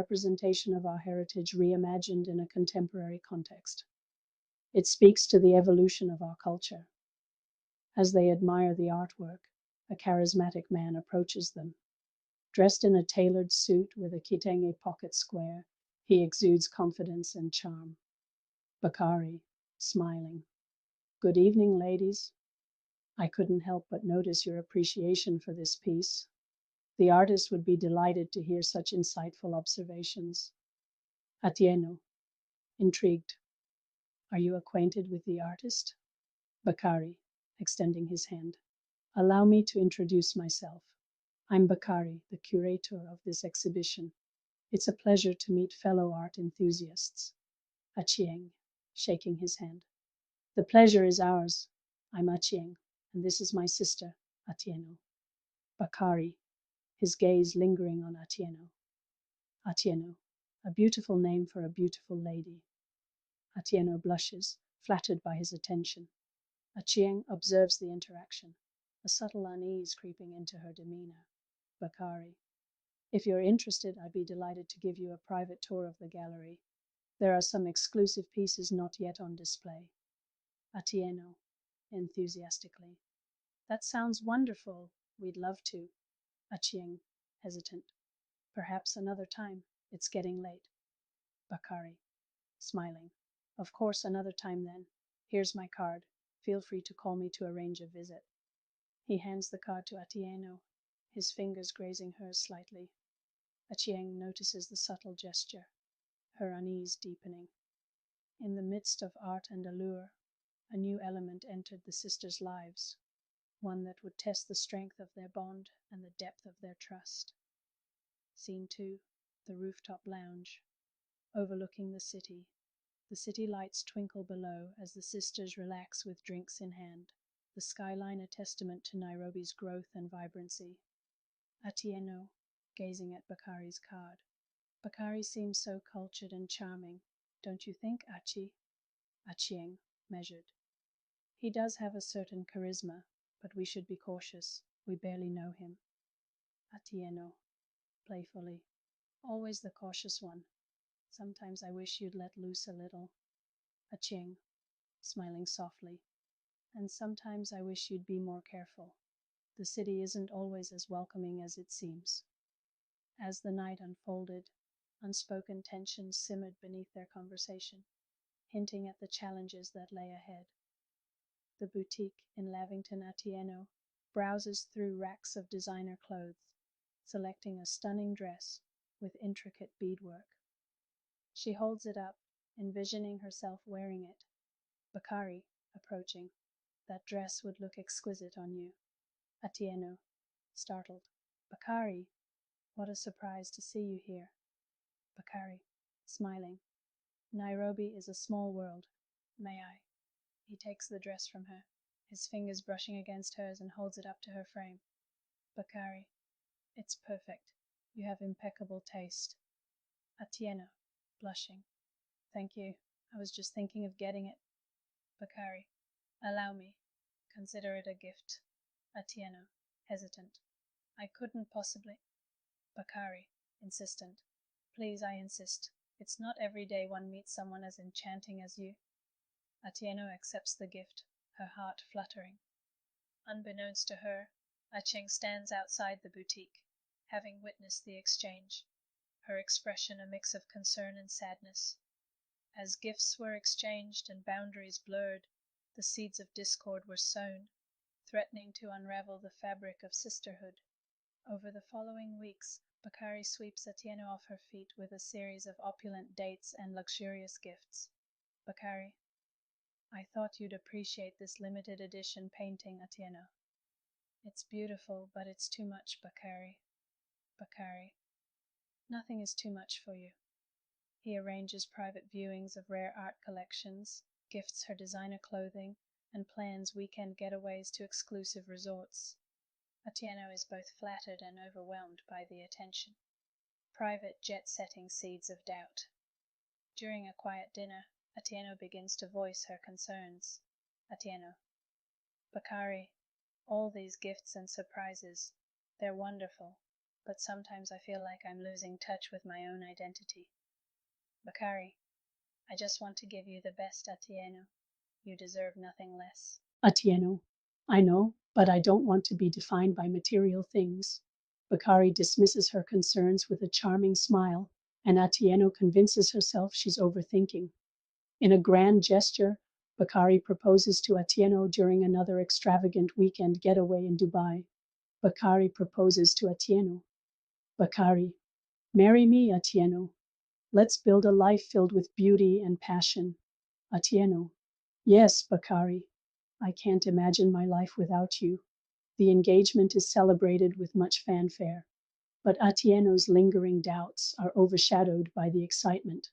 representation of our heritage reimagined in a contemporary context. It speaks to the evolution of our culture. As they admire the artwork, a charismatic man approaches them. Dressed in a tailored suit with a kitenge pocket square, he exudes confidence and charm. Bakari, smiling. Good evening, ladies. I couldn't help but notice your appreciation for this piece. The artist would be delighted to hear such insightful observations. Atieno, intrigued. Are you acquainted with the artist? Bakari, extending his hand. Allow me to introduce myself. I'm Bakari, the curator of this exhibition. It's a pleasure to meet fellow art enthusiasts. Achieng, shaking his hand. The pleasure is ours. I'm Achieng, and this is my sister, Atieno. Bakari, his gaze lingering on Atieno. Atieno, a beautiful name for a beautiful lady. Atieno blushes, flattered by his attention. Achieng observes the interaction, a subtle unease creeping into her demeanor. Bakari, if you're interested, I'd be delighted to give you a private tour of the gallery. There are some exclusive pieces not yet on display. Atieno, enthusiastically. That sounds wonderful. We'd love to. Achieng, hesitant. Perhaps another time. It's getting late. Bakari, smiling. Of course, another time then. Here's my card. Feel free to call me to arrange a visit. He hands the card to Atieno, his fingers grazing hers slightly. Achieng notices the subtle gesture, her unease deepening. In the midst of art and allure, a new element entered the sisters' lives, one that would test the strength of their bond and the depth of their trust. Scene 2, the rooftop lounge, overlooking the city. The city lights twinkle below as the sisters relax with drinks in hand, the skyline a testament to Nairobi's growth and vibrancy. Atieno, gazing at Bakari's card. Bakari seems so cultured and charming, don't you think, Achi? Achieng, measured. He does have a certain charisma, but we should be cautious. We barely know him. Atieno, playfully. Always the cautious one. Sometimes I wish you'd let loose a little. Achieng, smiling softly. And sometimes I wish you'd be more careful. The city isn't always as welcoming as it seems. As the night unfolded, unspoken tensions simmered beneath their conversation, hinting at the challenges that lay ahead. The boutique in Lavington Atieno browses through racks of designer clothes, selecting a stunning dress with intricate beadwork. She holds it up, envisioning herself wearing it. Bakari, approaching. That dress would look exquisite on you. Atieno, startled. Bakari, what a surprise to see you here. Bakari, smiling. Nairobi is a small world. May I? He takes the dress from her, his fingers brushing against hers, and holds it up to her frame. Bakari, it's perfect. You have impeccable taste. Atieno, blushing. Thank you. I was just thinking of getting it. Bakari, allow me. Consider it a gift. Atieno, hesitant. I couldn't possibly. Bakari, insistent. Please, I insist. It's not every day one meets someone as enchanting as you. Atieno accepts the gift, her heart fluttering. Unbeknownst to her, Achieng stands outside the boutique, having witnessed the exchange, her expression a mix of concern and sadness. As gifts were exchanged and boundaries blurred, the seeds of discord were sown, threatening to unravel the fabric of sisterhood. Over the following weeks, Bakari sweeps Atieno off her feet with a series of opulent dates and luxurious gifts. Bakari, I thought you'd appreciate this limited edition painting, Atieno. It's beautiful, but it's too much, Bakari. Bakari, nothing is too much for you. He arranges private viewings of rare art collections, gifts her designer clothing, and plans weekend getaways to exclusive resorts. Atieno is both flattered and overwhelmed by the attention. Private jet-setting seeds of doubt. During a quiet dinner, Atieno begins to voice her concerns. Atieno, Bakari, all these gifts and surprises, they're wonderful, but sometimes I feel like I'm losing touch with my own identity. Bakari, I just want to give you the best, Atieno. You deserve nothing less. Atieno, I know, but I don't want to be defined by material things. Bakari dismisses her concerns with a charming smile, and Atieno convinces herself she's overthinking. In a grand gesture, Bakari proposes to Atieno during another extravagant weekend getaway in Dubai. Bakari proposes to Atieno. Bakari, marry me, Atieno. Let's build a life filled with beauty and passion. Atieno, yes, Bakari. I can't imagine my life without you. The engagement is celebrated with much fanfare, but Atieno's lingering doubts are overshadowed by the excitement.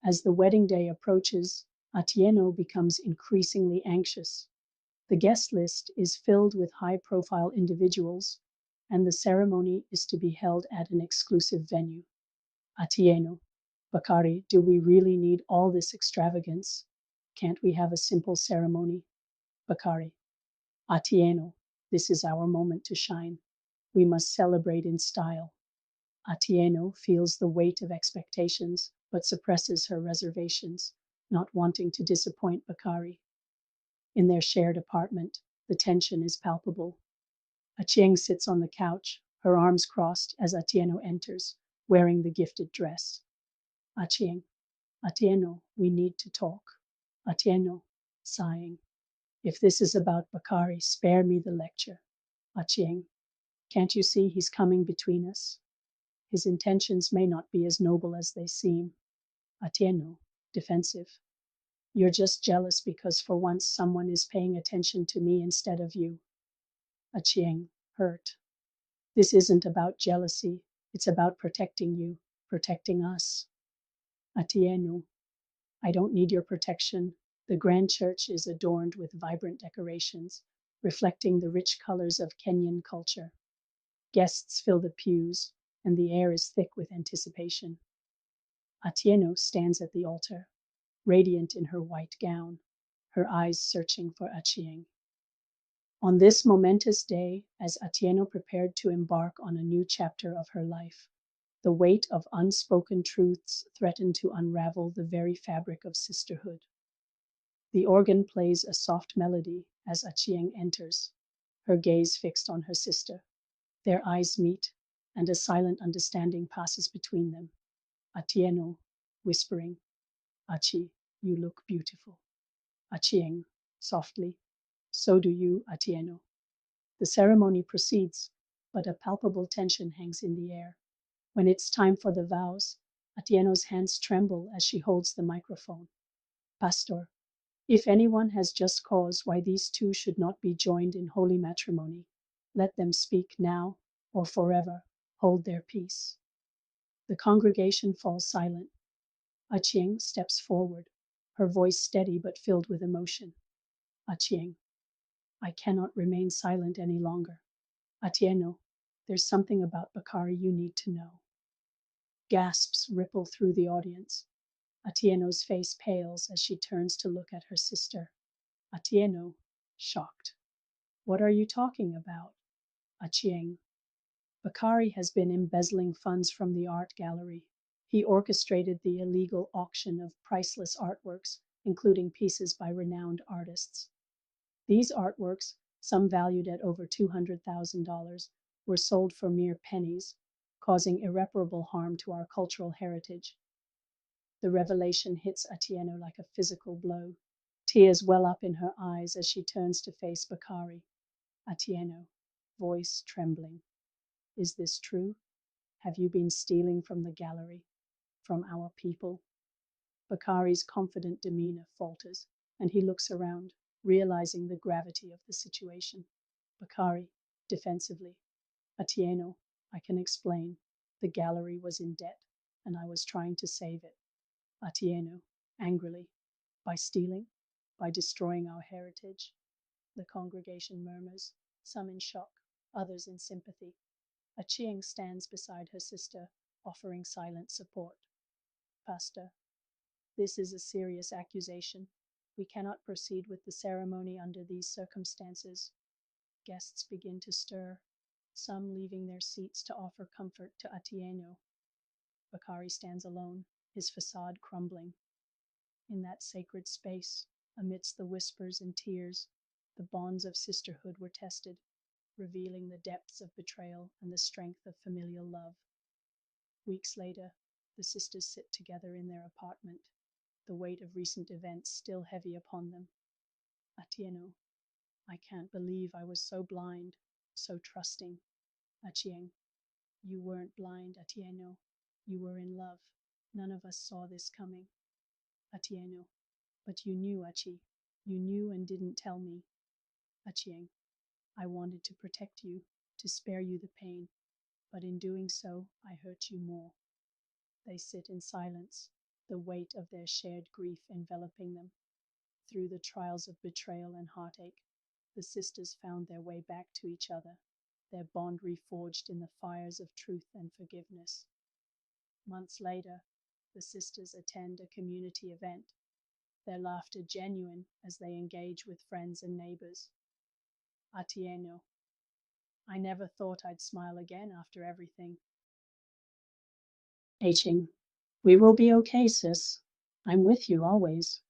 As the wedding day approaches, Atieno becomes increasingly anxious. The guest list is filled with high-profile individuals, and the ceremony is to be held at an exclusive venue. Atieno, Bakari, do we really need all this extravagance? Can't we have a simple ceremony? Bakari, Atieno, this is our moment to shine. We must celebrate in style. Atieno feels the weight of expectations, but suppresses her reservations, not wanting to disappoint Bakari. In their shared apartment, the tension is palpable. Achieng sits on the couch, her arms crossed as Atieno enters, wearing the gifted dress. Achieng, Atieno, we need to talk. Atieno, sighing. If this is about Bakari, spare me the lecture. Achieng, can't you see he's coming between us? His intentions may not be as noble as they seem. Atieno, defensive. You're just jealous because for once someone is paying attention to me instead of you. Achieng, hurt. This isn't about jealousy. It's about protecting you, protecting us. Atieno, I don't need your protection. The grand church is adorned with vibrant decorations, reflecting the rich colors of Kenyan culture. Guests fill the pews, and the air is thick with anticipation. Atieno stands at the altar, radiant in her white gown, her eyes searching for Achieng. On this momentous day, as Atieno prepared to embark on a new chapter of her life, the weight of unspoken truths threatened to unravel the very fabric of sisterhood. The organ plays a soft melody as Achieng enters, her gaze fixed on her sister. Their eyes meet, and a silent understanding passes between them. Atieno, whispering, Achi, you look beautiful. Achieng, softly, so do you, Atieno. The ceremony proceeds, but a palpable tension hangs in the air. When it's time for the vows, Atieno's hands tremble as she holds the microphone. Pastor, if anyone has just cause why these two should not be joined in holy matrimony, let them speak now or forever hold their peace. The congregation falls silent. Achieng steps forward, her voice steady but filled with emotion. Achieng, I cannot remain silent any longer. Atieno, there's something about Bakari you need to know. Gasps ripple through the audience. Atieno's face pales as she turns to look at her sister. Atieno, shocked. What are you talking about? Achieng, Bakari has been embezzling funds from the art gallery. He orchestrated the illegal auction of priceless artworks, including pieces by renowned artists. These artworks, some valued at over $200,000, were sold for mere pennies, causing irreparable harm to our cultural heritage. The revelation hits Atieno like a physical blow. Tears well up in her eyes as she turns to face Bakari. Atieno, voice trembling. Is this true? Have you been stealing from the gallery, from our people? Bakari's confident demeanor falters, and he looks around, realizing the gravity of the situation. Bakari, defensively, Atieno, I can explain. The gallery was in debt, and I was trying to save it. Atieno, angrily, by stealing, by destroying our heritage. The congregation murmurs, some in shock, others in sympathy. Achieng stands beside her sister, offering silent support. Pastor, this is a serious accusation. We cannot proceed with the ceremony under these circumstances. Guests begin to stir. some leaving their seats to offer comfort to Atieno. Bakari stands alone, his facade crumbling. In that sacred space, amidst the whispers and tears, the bonds of sisterhood were tested, revealing the depths of betrayal and the strength of familial love. Weeks later, the sisters sit together in their apartment, the weight of recent events still heavy upon them. Atieno, I can't believe I was so blind, so trusting. Achieng, you weren't blind, Atieno. You were in love. None of us saw this coming. Atieno, but you knew, Achi. You knew and didn't tell me. Achieng, I wanted to protect you, to spare you the pain, but in doing so, I hurt you more. They sit in silence, the weight of their shared grief enveloping them. Through the trials of betrayal and heartache, the sisters found their way back to each other, their bond reforged in the fires of truth and forgiveness. Months later, the sisters attend a community event, their laughter genuine as they engage with friends and neighbors. Atieno, I never thought I'd smile again after everything. Aching, we will be okay, sis. I'm with you always.